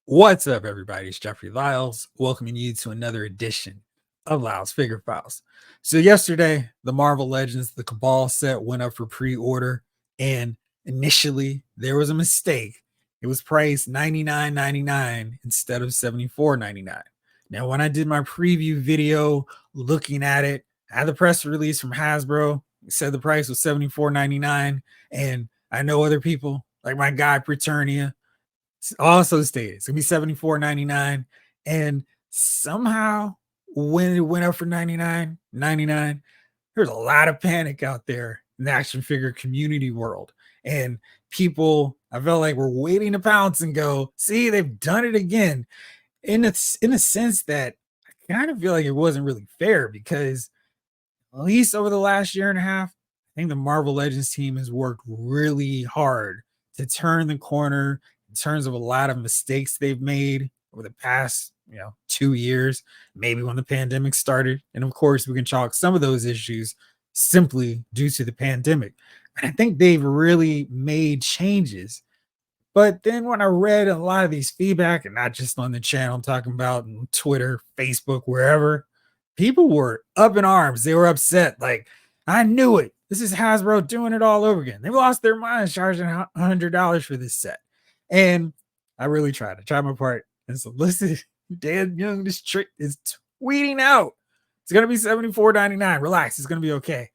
What's up, everybody? It's Jeffrey Lyles, welcoming you to another edition of Lyles Figure Files. So, yesterday, the Marvel Legends, the Cabal set went up for pre order, and initially there was a mistake. It was priced $99.99 instead of $74.99. Now, when I did my preview video looking at it, I had the press release from Hasbro. It said the price was $74.99, and I know other people, like my guy Preternia, also stated it's gonna be $74.99. And somehow when it went up for $99.99, there's a lot of panic out there in the action figure community world. And people, I felt like, were waiting to pounce and go, see, they've done it again. In a sense that I kind of feel like it wasn't really fair, because at least over the last year and a half, I think the Marvel Legends team has worked really hard to turn the corner in terms of a lot of mistakes they've made over the past, 2 years, maybe when the pandemic started. And of course, we can chalk some of those issues simply due to the pandemic. And I think they've really made changes. But then when I read a lot of these feedback, and not just on the channel, I'm talking about on Twitter, Facebook, wherever, people were up in arms. They were upset. Like, I knew it. This is Hasbro doing it all over again. They lost their minds charging $100 for this set. And I really tried. I tried my part. And so listen, Dan Young, this trick is tweeting out, it's going to be $74.99. Relax. It's going to be okay.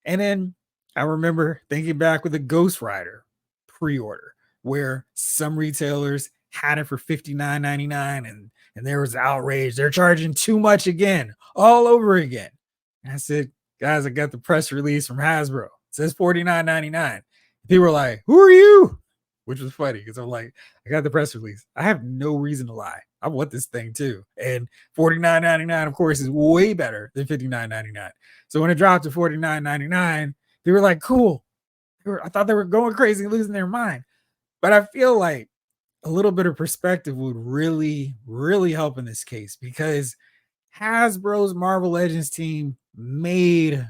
And then I remember thinking back with the Ghost Rider pre-order, where some retailers had it for $59.99, and there was outrage. They're charging too much again, all over again. And I said, guys, I got the press release from Hasbro. It says $49.99. People were like, who are you? Which was funny, because I'm like, I got the press release. I have no reason to lie. I want this thing too. And $49.99, of course, is way better than $59.99. So when it dropped to $49.99, they were like, cool. I thought they were going crazy, losing their mind. But I feel like a little bit of perspective would really, really help in this case, because Hasbro's Marvel Legends team made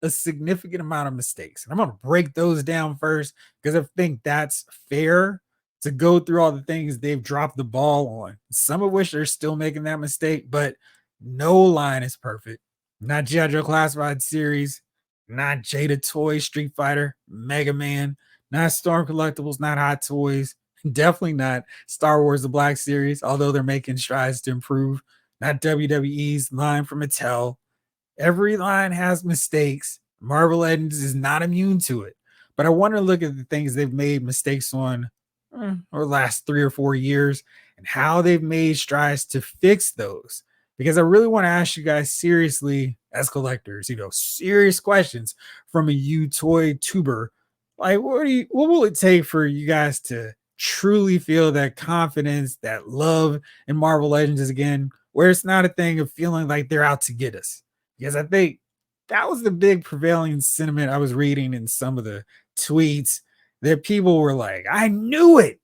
a significant amount of mistakes. And I'm going to break those down first, because I think that's fair to go through all the things they've dropped the ball on. Some of which they're still making that mistake, but no line is perfect. Not G.I. Joe Classified series, not Jada Toy, Street Fighter, Mega Man, not Storm Collectibles, not Hot Toys, definitely not Star Wars The Black Series, although they're making strides to improve, not WWE's line from Mattel. Every line has mistakes. Marvel Legends is not immune to it. But I want to look at the things they've made mistakes on over the last 3 or 4 years, and how they've made strides to fix those. Because I really want to ask you guys seriously, as collectors, serious questions from a toy tuber. Like, what will it take for you guys to truly feel that confidence, that love in Marvel Legends again, where it's not a thing of feeling like they're out to get us? Because I think that was the big prevailing sentiment I was reading in some of the tweets, that people were like, I knew it.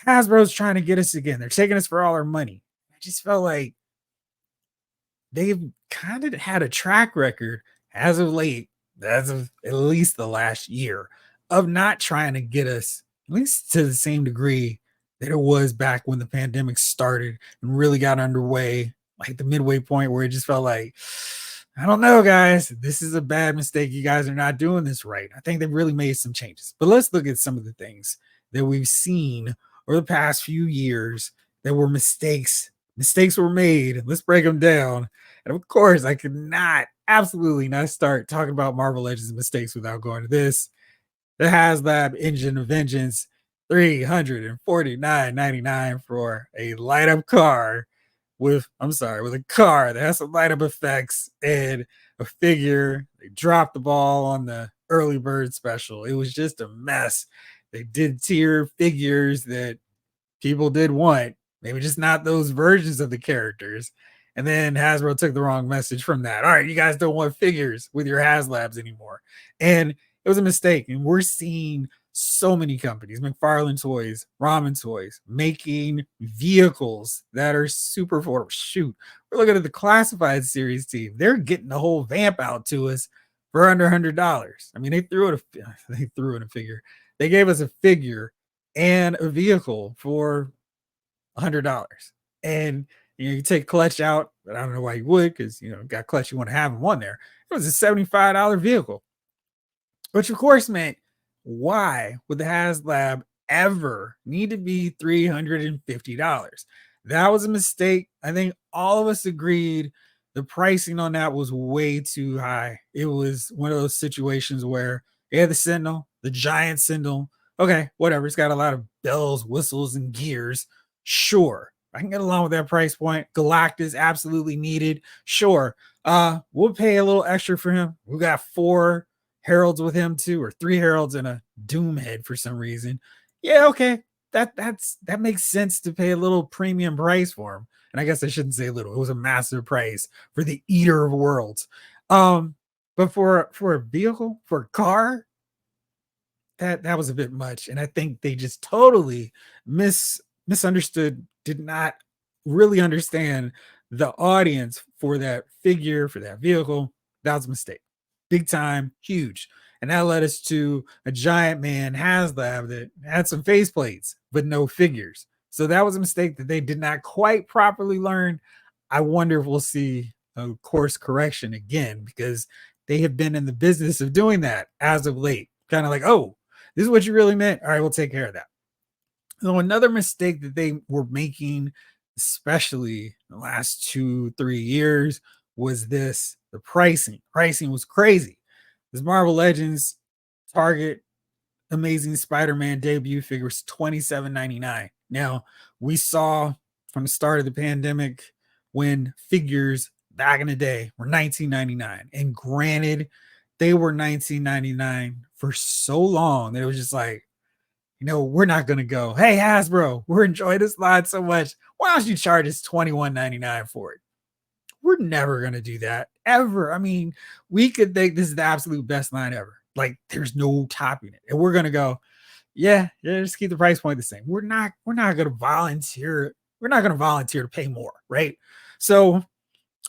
Hasbro's trying to get us again. They're taking us for all our money. I just felt like they've kind of had a track record as of late, as of at least the last year, of not trying to get us, at least to the same degree that it was back when the pandemic started and really got underway, like the midway point where it just felt like, I don't know, guys, this is a bad mistake. You guys are not doing this right. I think they've really made some changes. But let's look at some of the things that we've seen over the past few years that were mistakes. Mistakes were made. Let's break them down. And of course, I could not, absolutely not start talking about Marvel Legends mistakes without going to this. The HasLab Engine of Vengeance, $349.99 for a light up car with a car that has some light up effects and a figure. They dropped the ball on the early bird special. It was just a mess. They did tier figures that people did want, maybe just not those versions of the characters. And then Hasbro took the wrong message from that. All right, you guys don't want figures with your HasLabs anymore. And it was a mistake. And we're seeing so many companies, McFarlane Toys, Ramen Toys, making vehicles that are super affordable. Shoot, we're looking at the Classified Series team. They're getting the whole vamp out to us for under $100. I mean, they threw in a figure. They gave us a figure and a vehicle for $100. And you take clutch out, but I don't know why you would, because got clutch you want to have in one there. It was a $75 vehicle, which of course meant, why would the HasLab ever need to be $350? That was a mistake. I think all of us agreed the pricing on that was way too high. It was one of those situations where the Sentinel, the giant Sentinel. Okay, whatever. It's got a lot of bells, whistles, and gears. Sure, I can get along with that price point. Galactus absolutely needed. Sure. We'll pay a little extra for him. We got 4 heralds with him too, or 3 heralds and a doom head for some reason. Yeah, okay. That makes sense to pay a little premium price for him. And I guess I shouldn't say little. It was a massive price for the Eater of Worlds. But for a vehicle, for a car, that was a bit much. And I think they just totally misunderstood, did not really understand the audience for that figure, for that vehicle. That was a mistake. Big time, huge. And that led us to a giant man HasLab that had some faceplates, but no figures. So that was a mistake that they did not quite properly learn. I wonder if we'll see a course correction again, because they have been in the business of doing that as of late. Kind of like, oh, this is what you really meant. All right, we'll take care of that. So another mistake that they were making, especially the last 2-3 years, was the pricing. Pricing was crazy. This Marvel Legends Target Amazing Spider-Man debut figure was $27.99. Now, we saw from the start of the pandemic when figures back in the day were $19.99. And granted, they were $19.99 for so long that it was just like, we're not going to go, hey, Hasbro, we're enjoying this line so much. Why don't you charge us $21.99 for it? We're never going to do that ever. I mean, we could think this is the absolute best line ever. Like, there's no topping it. And we're going to go, yeah, just keep the price point the same. We're not going to volunteer. We're not going to volunteer to pay more, right? So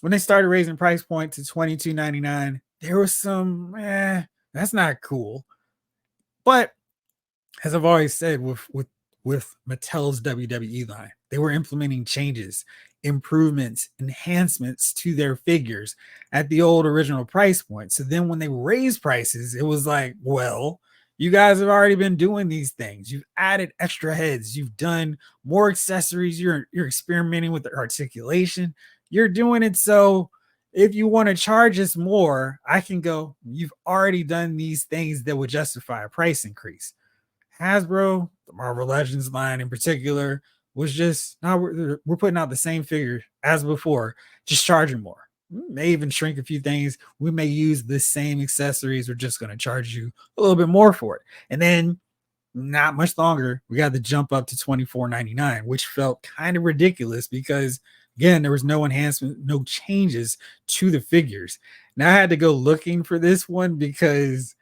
when they started raising price point to $22.99, there was some, that's not cool. But as I've always said, with Mattel's WWE line, they were implementing changes, improvements, enhancements to their figures at the old original price point. So then when they raised prices, it was like, well, you guys have already been doing these things. You've added extra heads. You've done more accessories. You're experimenting with the articulation. You're doing it. So if you want to charge us more, I can go, you've already done these things that would justify a price increase. Hasbro, the Marvel Legends line in particular, was just, now we're putting out the same figure as before, just charging more. We may even shrink a few things. We may use the same accessories. We're just going to charge you a little bit more for it. And then not much longer, we got the jump up to $24.99, which felt kind of ridiculous because, again, there was no enhancement, no changes to the figures. Now I had to go looking for this one because,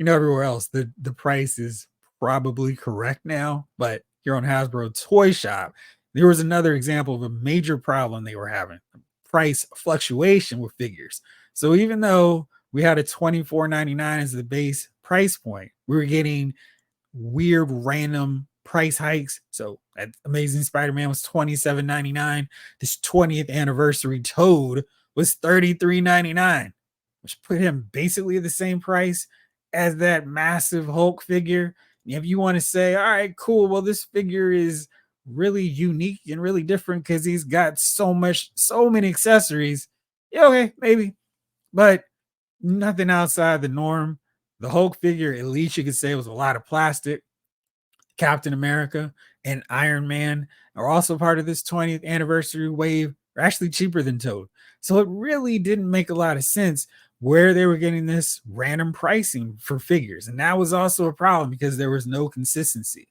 everywhere else, the price is probably correct now, but here on Hasbro Toy Shop, there was another example of a major problem they were having: price fluctuation with figures. So even though we had a $24.99 as the base price point, we were getting weird random price hikes. So that Amazing Spider-Man was $27.99. This 20th anniversary Toad was $33.99, which put him basically at the same price as that massive Hulk figure. If you want to say, all right, cool, well, this figure is really unique and really different because he's got so many accessories, yeah, okay, maybe, but nothing outside the norm. The Hulk figure, at least you could say, was a lot of plastic. Captain America and Iron Man are also part of this 20th anniversary wave. Are actually cheaper than Toad. So it really didn't make a lot of sense where they were getting this random pricing for figures. And that was also a problem because there was no consistency.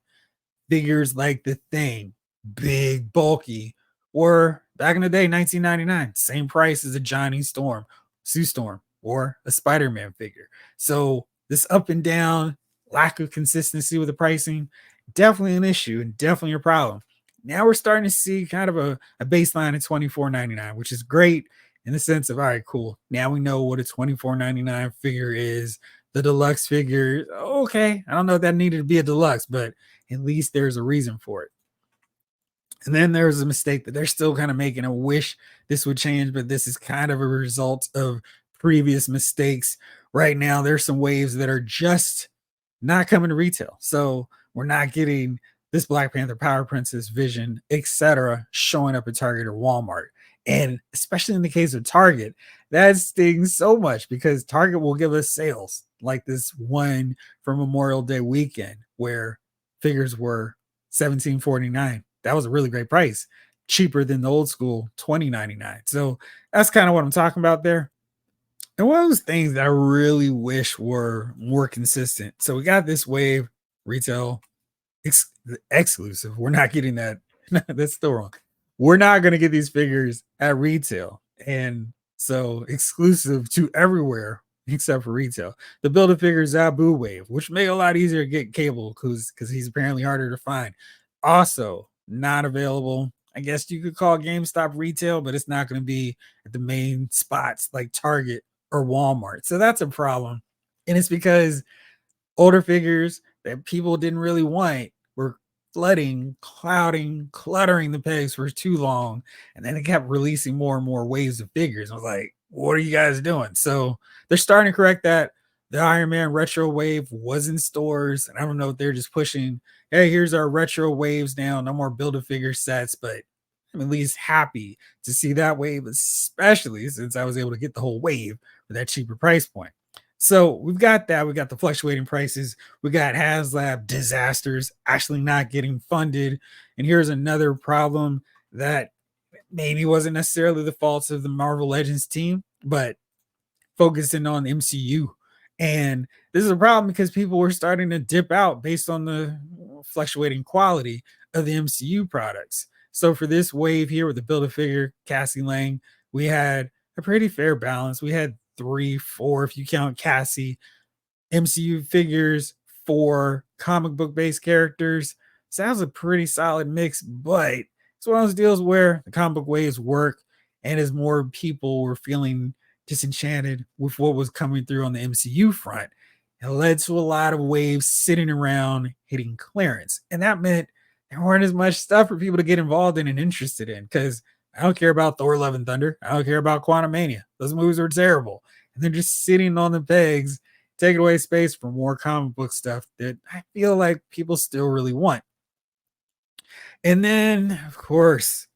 Figures like the Thing, big, bulky, were back in the day, $19.99, same price as a Johnny Storm, Sue Storm, or a Spider-Man figure. So this up and down, lack of consistency with the pricing, definitely an issue and definitely a problem. Now we're starting to see kind of a baseline of $24.99, which is great in the sense of, all right, cool. Now we know what a $24.99 figure is. The deluxe figure, okay, I don't know if that needed to be a deluxe, but at least there's a reason for it. And then there's a mistake that they're still kind of making. I wish this would change, but this is kind of a result of previous mistakes. Right now, there's some waves that are just not coming to retail. So we're not getting this Black Panther, Power Princess, Vision, etc., showing up at Target or Walmart. And especially in the case of Target, that stings so much because Target will give us sales like this one for Memorial Day weekend where figures were 17.49. That was a really great price, cheaper than the old school 20.99. So that's kind of what I'm talking about there. And one of those things that I really wish were more consistent. So we got this wave retail exclusive. We're not getting that. That's still wrong. We're not going to get these figures at retail. And so exclusive to everywhere except for retail. The Build a Figure Zabu wave, which make it a lot easier to get Cable because he's apparently harder to find. Also, not available. I guess you could call GameStop retail, but it's not going to be at the main spots like Target or Walmart. So that's a problem. And it's because older figures that people didn't really want were flooding, clouding, cluttering the pegs for too long. And then it kept releasing more and more waves of figures. I was like, what are you guys doing? So they're starting to correct that. The Iron Man retro wave was in stores. And I don't know if they're just pushing, hey, here's our retro waves now. No more build a figure sets, but I'm at least happy to see that wave, especially since I was able to get the whole wave for that cheaper price point. So we've got that. We got the fluctuating prices. We got HasLab disasters actually not getting funded. And here's another problem that maybe wasn't necessarily the fault of the Marvel Legends team, but focusing on MCU. And this is a problem because people were starting to dip out based on the fluctuating quality of the MCU products. So for this wave here with the Build a Figure, Cassie Lang, we had a pretty fair balance. We had 3, 4, if you count Cassie, MCU figures, 4 comic book based characters. Sounds a pretty solid mix, but it's one of those deals where the comic book waves work, and as more people were feeling disenchanted with what was coming through on the MCU front, it led to a lot of waves sitting around hitting clearance. And that meant there weren't as much stuff for people to get involved in and interested in because I don't care about Thor Love and Thunder. I don't care about Quantum Mania. Those movies were terrible. And they're just sitting on the pegs, taking away space for more comic book stuff that I feel like people still really want. And then, of course,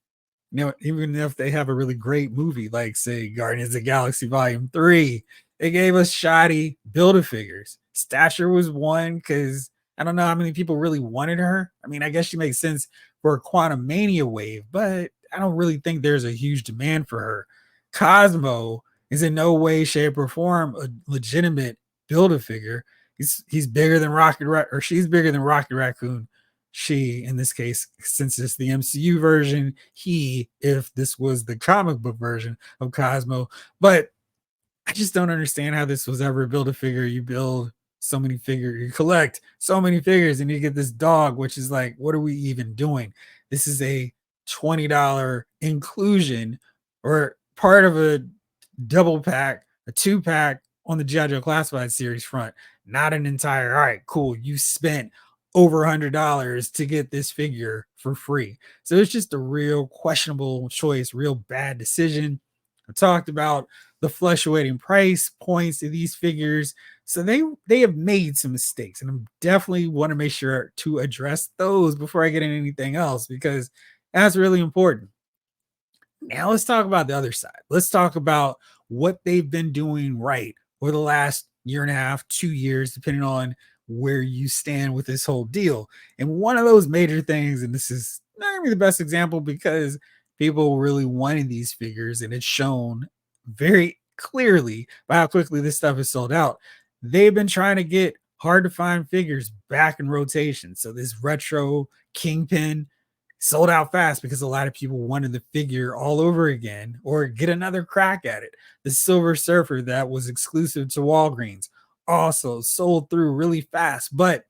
even if they have a really great movie, like say Guardians of the Galaxy Volume 3, they gave us shoddy Build-A-Figures. Stature was one because I don't know how many people really wanted her. I mean, I guess she makes sense for a Quantum Mania wave, but I don't really think there's a huge demand for her. Cosmo is in no way, shape, or form a legitimate Build-A-Figure. He's bigger than or she's bigger than Rocket Raccoon. She, in this case, since it's the MCU version, he, if this was the comic book version of Cosmo. But I just don't understand how this was ever build a figure. You build so many figures, you collect so many figures, and you get this dog, which is like, what are we even doing? This is a $20 inclusion or part of a double pack, a 2-pack on the G.I. Joe Classified series front, not an entire, all right, cool. You spent over $100 to get this figure for free. So it's just a real questionable choice, real bad decision. I talked about the fluctuating price points of these figures. So they have made some mistakes, and I definitely want to make sure to address those before I get into anything else because that's really important. Now let's talk about the other side. Let's talk about what they've been doing right over the last year and a half, 2 years, depending on where you stand with this whole deal. And one of those major things, and this is not gonna be the best example because people really wanted these figures, and it's shown very clearly by how quickly this stuff is sold out. They've been trying to get hard to find figures back in rotation. So this retro Kingpin sold out fast because a lot of people wanted the figure all over again or get another crack at it. The Silver Surfer that was exclusive to Walgreens also sold through really fast. But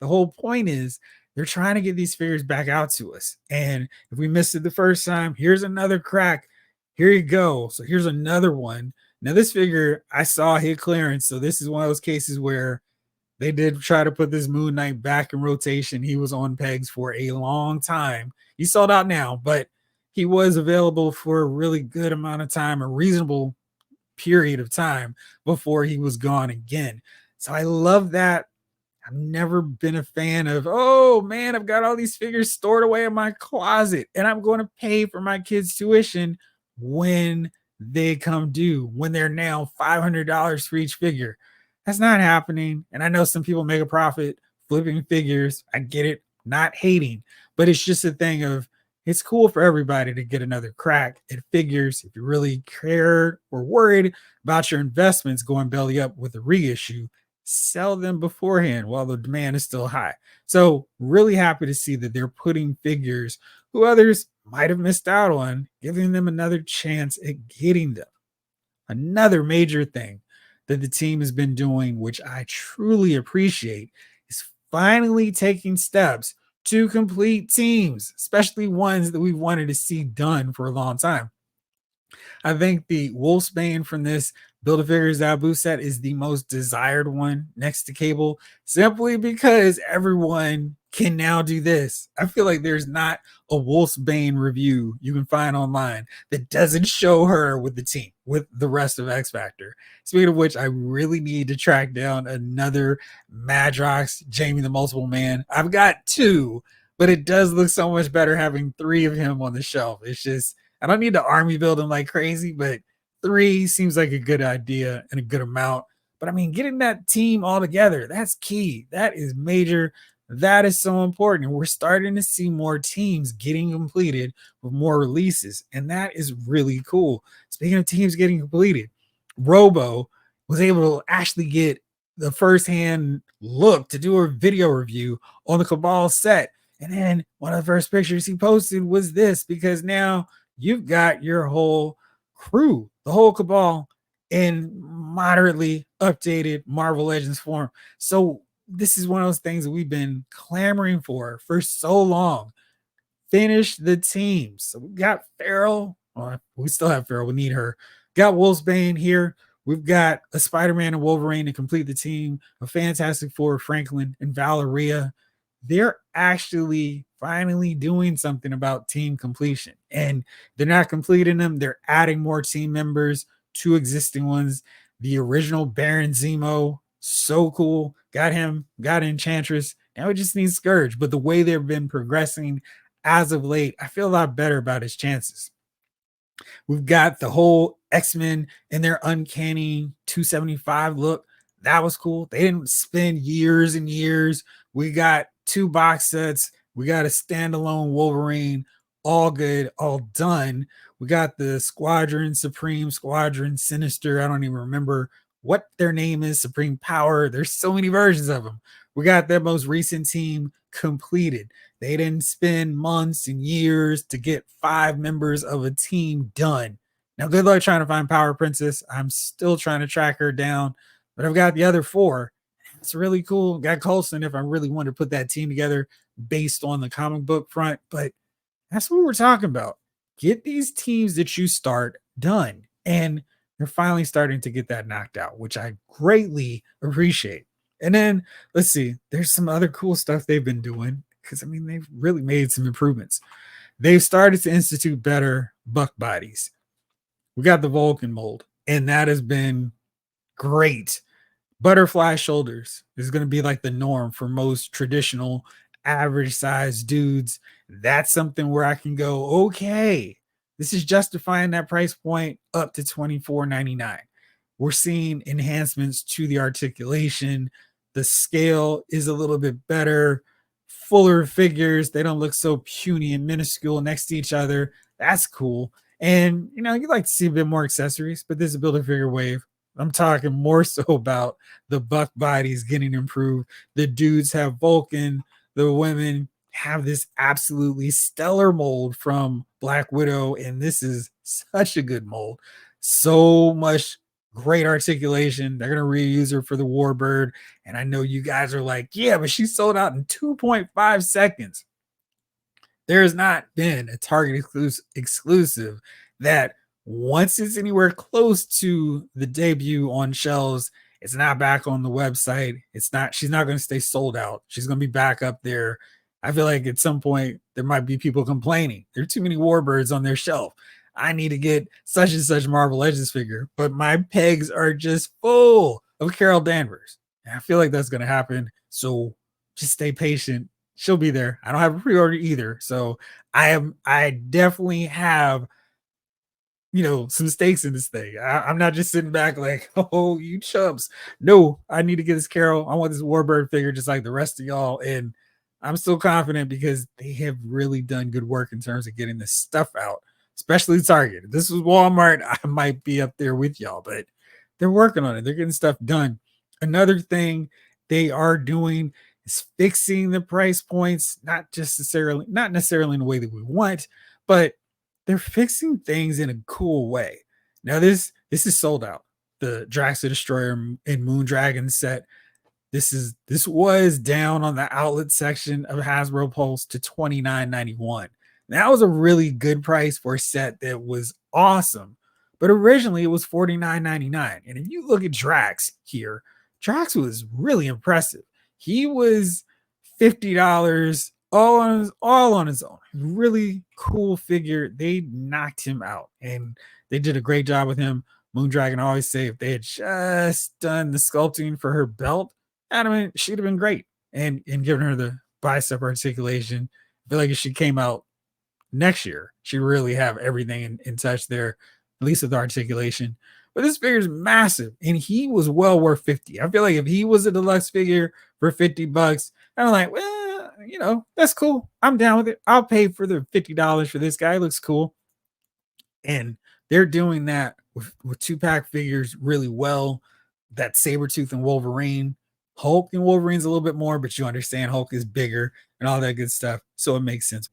the whole point is they're trying to get these figures back out to us. And if we missed it the first time, here's another crack. Here you go. So here's another one. Now, this figure I saw hit clearance. So this is one of those cases where they did try to put this Moon Knight back in rotation. He was on pegs for a long time. He's sold out now, but he was available for a really good amount of time, a reasonable period of time before he was gone again. So I love that. I've never been a fan of, oh man, I've got all these figures stored away in my closet and I'm going to pay for my kids' tuition when they come due, when they're now $500 for each figure. That's not happening. And I know some people make a profit flipping figures. I get it, not hating, but it's just a thing of it's cool for everybody to get another crack at figures. If you really care or worried about your investments going belly up with a reissue, sell them beforehand while the demand is still high. So, really happy to see that they're putting figures who others might have missed out on, giving them another chance at getting them. Another major thing that the team has been doing, which I truly appreciate, is finally taking steps to complete teams, especially ones that we've wanted to see done for a long time. I think the Wolfsbane from this Build a Figure Zabu set is the most desired one next to Cable, simply because everyone can now do this. I feel like there's not a Wolfsbane review you can find online that doesn't show her with the team, with the rest of X Factor. Speaking of which, I really need to track down another Madrox Jamie the Multiple Man. I've got two, but it does look so much better having three of him on the shelf. It's just I don't need to army build them like crazy, but three seems like a good idea and a good amount. But I mean, getting that team all together, that's key. That is major. That is so important. And we're starting to see more teams getting completed with more releases. And that is really cool. Speaking of teams getting completed, Robo was able to actually get the firsthand look to do a video review on the Cabal set. And then one of the first pictures he posted was this because now you've got your whole crew, the whole Cabal, in moderately updated Marvel Legends form. So this is one of those things that we've been clamoring for so long. Finish the teams. So we got Farrell. We still have Farrell. We need her. Got Wolfsbane here. We've got a Spider-Man and Wolverine to complete the team. A Fantastic Four, Franklin and Valeria. They're actually finally doing something about team completion. And they're not completing them. They're adding more team members to existing ones. The original Baron Zemo, so cool. Got him, got Enchantress. Now we just need Scourge. But the way they've been progressing as of late, I feel a lot better about his chances. We've got the whole X-Men and their uncanny 275 look. That was cool. They didn't spend years and years. We got two box sets. We got a standalone Wolverine. All good, all done. We got the Squadron Supreme, Squadron Sinister. I don't even remember what their name is. Supreme Power. There's so many versions of them. We got their most recent team completed. They didn't spend months and years to get 5 members of a team done. Now, good luck trying to find Power Princess. I'm still trying to track her down, but I've got the other 4. It's really cool. Got Coulson if I really wanted to put that team together based on the comic book front, but that's what we're talking about. Get these teams that you start done. And they're finally starting to get that knocked out, which I greatly appreciate. And then let's see, there's some other cool stuff they've been doing because I mean, they've really made some improvements. They've started to institute better buck bodies. We got the Vulcan mold, and that has been great. Butterfly shoulders is going to be like the norm for most traditional average size dudes. That's something where I can go, okay, this is justifying that price point up to $24.99. We're seeing enhancements to the articulation. The scale is a little bit better, fuller figures. They don't look so puny and minuscule next to each other. That's cool. And you know, you'd like to see a bit more accessories, but this is a build a figure wave. I'm talking more so about the buck bodies getting improved. The dudes have Vulcan, the women have this absolutely stellar mold from Black Widow, and this is such a good mold. So much great articulation. They're gonna reuse her for the Warbird, and I know you guys are like, yeah, but she sold out in 2.5 seconds. There has not been a Target exclusive that once it's anywhere close to the debut on shelves It's not back on the website. It's not, she's not going to stay sold out. She's going to be back up there. I feel like at some point there might be people complaining. There are too many warbirds on their shelf. I need to get such and such Marvel Legends figure, but my pegs are just full of Carol Danvers. And I feel like that's going to happen. So just stay patient. She'll be there. I don't have a pre-order either. So I definitely have, some stakes in this thing. I'm not just sitting back like, oh, you chumps. No, I need to get this Carol. I want this Warbird figure just like the rest of y'all. And I'm still confident because they have really done good work in terms of getting this stuff out, especially Target. If this was Walmart, I might be up there with y'all, but they're working on it. They're getting stuff done. Another thing they are doing is fixing the price points, not necessarily in the way that we want, but they're fixing things in a cool way. Now this is sold out. The Drax the Destroyer and Moondragon set. This was down on the outlet section of Hasbro Pulse to $29.91. That was a really good price for a set that was awesome. But originally it was $49.99. And if you look at Drax here, Drax was really impressive. He was $50 all on his own. Really cool figure. They knocked him out and they did a great job with him. Moondragon always say if they had just done the sculpting for her belt, she'd have been great. And given her the bicep articulation, I feel like if she came out next year, she really have everything in touch there, at least with the articulation. But this figure is massive, and he was well worth 50. I feel like if he was a deluxe figure for $50, I'm like, well, that's cool. I'm down with it. I'll pay for the $50 for this guy. He looks cool. And they're doing that with two-pack figures really well. That Sabretooth and Wolverine. Hulk and Wolverine's a little bit more, but you understand Hulk is bigger and all that good stuff. So it makes sense.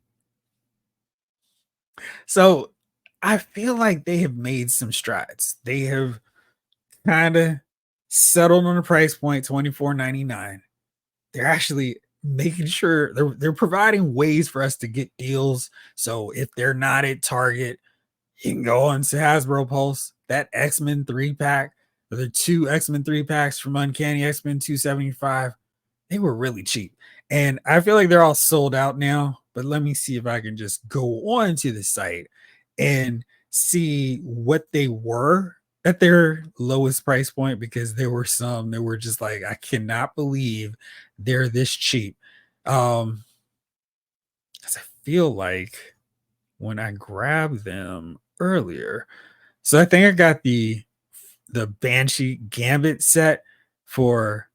So I feel like they have made some strides. They have kind of settled on the price point, $24.99. They're actually making sure they're providing ways for us to get deals. So if they're not at Target, you can go on to Hasbro Pulse. That X-Men 3-pack, the two X-Men 3-packs from Uncanny X-Men 275, they were really cheap. And I feel like they're all sold out now. But let me see if I can just go on to the site and see what they were at their lowest price point, because there were some that were just like, I cannot believe they're this cheap. Because I feel like when I grabbed them earlier, so I think I got the Banshee Gambit set for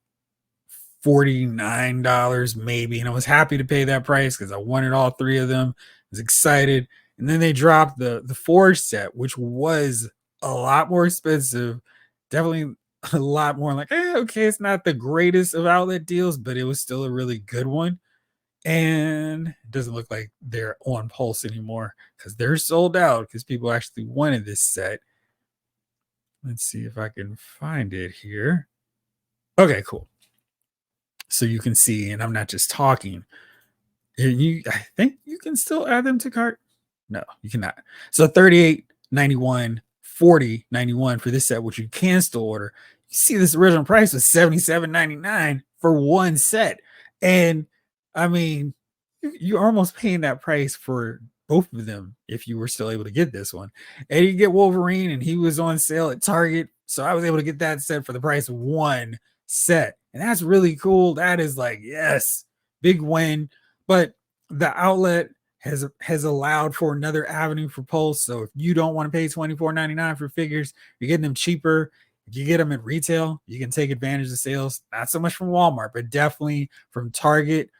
$49 maybe, and I was happy to pay that price because I wanted all three of them. I was excited. And then they dropped the Forge set, which was a lot more expensive. Definitely a lot more like, okay, it's not the greatest of outlet deals, but it was still a really good one. And it doesn't look like they're on Pulse anymore because they're sold out because people actually wanted this set. Let's see if I can find it here. Okay, cool. So you can see, and I'm not just talking. I think you can still add them to cart. No, you cannot. So 38.91, 40.91 for this set, which you can still order. You see, this original price was $77.99 for one set, and I mean, you're almost paying that price for both of them if you were still able to get this one. And you get Wolverine, and he was on sale at Target, so I was able to get that set for the price of one set, and that's really cool. That is like, yes, big win. But the outlet has allowed for another avenue for Pulse. So if you don't want to pay $24.99 for figures, you're getting them cheaper. If you get them at retail, you can take advantage of sales. Not so much from Walmart, but definitely from Target.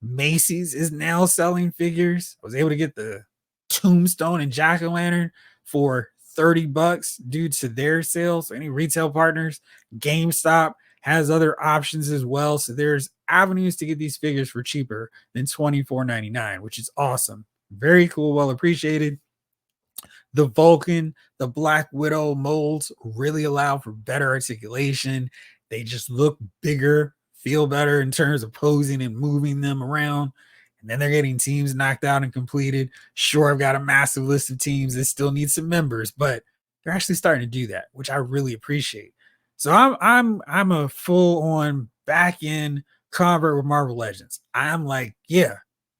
Macy's is now selling figures. I was able to get the Tombstone and Jack-o'-lantern for $30 due to their sales. Any retail partners, GameStop has other options as well. So there's avenues to get these figures for cheaper than $24.99, which is awesome. Very cool, well appreciated. The Vulcan, the Black Widow molds really allow for better articulation. They just look bigger, feel better in terms of posing and moving them around. And then they're getting teams knocked out and completed. Sure, I've got a massive list of teams that still need some members, but they're actually starting to do that, which I really appreciate. So I'm a full on back end convert with Marvel Legends. I'm like, yeah,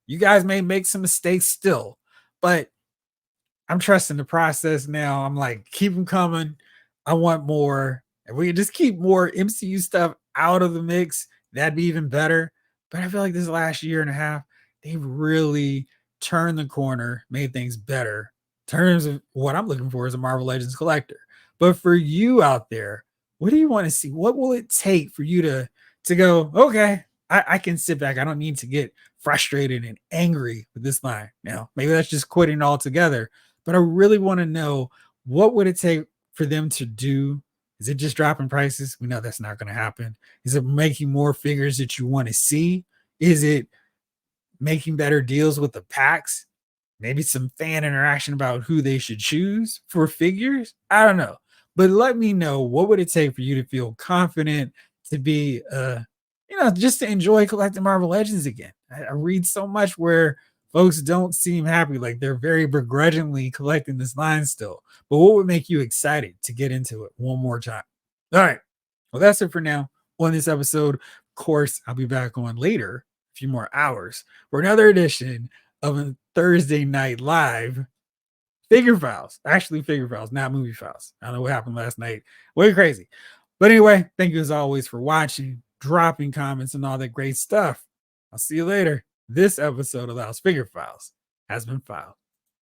you guys may make some mistakes still, but I'm trusting the process now. I'm like, keep them coming. I want more. If we could just keep more MCU stuff out of the mix, that'd be even better. But I feel like this last year and a half, they've really turned the corner, made things better. In terms of what I'm looking for as a Marvel Legends collector. But for you out there, what do you want to see? What will it take for you to go, okay, I can sit back. I don't need to get frustrated and angry with this line. Now, maybe that's just quitting altogether, but I really want to know, what would it take for them to do? Is it just dropping prices? We know that's not going to happen. Is it making more figures that you want to see? Is it making better deals with the packs? Maybe some fan interaction about who they should choose for figures? I don't know. But let me know, what would it take for you to feel confident to be just to enjoy collecting Marvel Legends again? I read so much where folks don't seem happy, like they're very begrudgingly collecting this line still. But what would make you excited to get into it one more time? All right. Well, that's it for now on this episode. Of course, I'll be back on later, a few more hours, for another edition of a Thursday Night Live figure files. Actually, figure files, not movie files. I don't know what happened last night. Way crazy. But anyway, thank you as always for watching, dropping comments, and all that great stuff. I'll see you later. This episode of Loud's Figure Files has been filed.